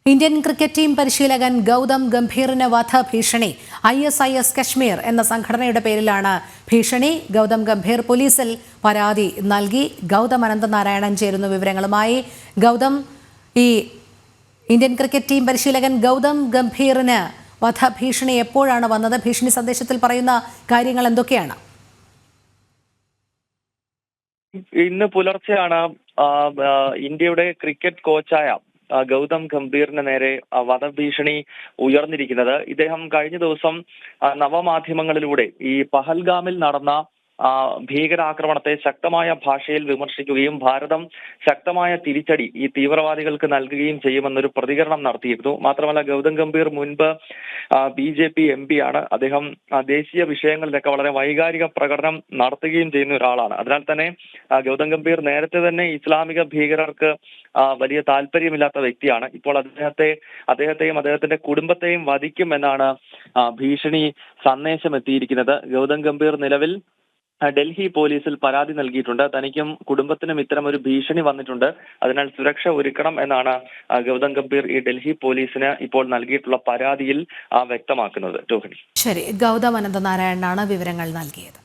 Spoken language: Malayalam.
ഇന്ത്യൻ ക്രിക്കറ്റ് ടീം പരിശീലകൻ ഗൗതം ഗംഭീറിന് വധഭീഷണി. ISIS കശ്മീർ എന്ന സംഘടനയുടെ പേരിലാണ് ഭീഷണി. ഗൗതം ഗംഭീർ പോലീസിൽ പരാതി നൽകി. ഗൗതം അനന്തനാരായണൻ ചേരുന്നു വിവരങ്ങളുമായി. ഗൗതം, ഈ ഇന്ത്യൻ ക്രിക്കറ്റ് ടീം പരിശീലകൻ ഗൗതം ഗംഭീറിന് വധഭീഷണി എപ്പോഴാണ് വന്നത്? ഭീഷണി സന്ദേശത്തിൽ പറയുന്ന കാര്യങ്ങൾ എന്തൊക്കെയാണ്? ഇന്ന് പുലർച്ചെയാണ് ഇന്ത്യയുടെ ക്രിക്കറ്റ് കോച്ചായ ഗൗതം ഗംഭീറിന് നേരെ വധഭീഷണി ഉയർന്നിരിക്കുന്നത്. ഇദ്ദേഹം കഴിഞ്ഞ ദിവസം നവമാധ്യമങ്ങളിലൂടെ ഈ പഹൽഗാമിൽ നടന്ന ഭീകരാക്രമണത്തെ ശക്തമായ ഭാഷയിൽ വിമർശിക്കുകയും ഭാരതം ശക്തമായ തിരിച്ചടി ഈ തീവ്രവാദികൾക്ക് നൽകുകയും ചെയ്യുമെന്നൊരു പ്രതികരണം നടത്തിയിരുന്നു. മാത്രമല്ല, ഗൗതം ഗംഭീർ മുൻപ് BJP MP ആണ്. അദ്ദേഹം ദേശീയ വിഷയങ്ങളിലൊക്കെ വളരെ വൈകാരിക പ്രകടനം നടത്തുകയും ചെയ്യുന്ന ഒരാളാണ്. അതിനാൽ തന്നെ ഗൗതം ഗംഭീർ നേരത്തെ തന്നെ ഇസ്ലാമിക ഭീകരർക്ക് വലിയ താല്പര്യമില്ലാത്ത വ്യക്തിയാണ്. ഇപ്പോൾ അദ്ദേഹത്തെയും അദ്ദേഹത്തിന്റെ കുടുംബത്തെയും വധിക്കും എന്നാണ് ഭീഷണി സന്ദേശം എത്തിയിരിക്കുന്നത്. ഗൗതം ഗംഭീർ നിലവിൽ ഡൽഹി പോലീസിൽ പരാതി നൽകിയിട്ടുണ്ട്. തനിക്കും കുടുംബത്തിനും ഇത്തരം ഒരു ഭീഷണി വന്നിട്ടുണ്ട്, അതിനാൽ സുരക്ഷ ഒരുക്കണം എന്നാണ് ഗൗതം ഗംഭീർ ഈ ഡൽഹി പോലീസിന് ഇപ്പോൾ നൽകിയിട്ടുള്ള പരാതിയിൽ വ്യക്തമാക്കുന്നത്. രോഹിണി. ശരി, ഗൗതം അനന്തനാരായണനാണ് വിവരങ്ങൾ നൽകിയത്.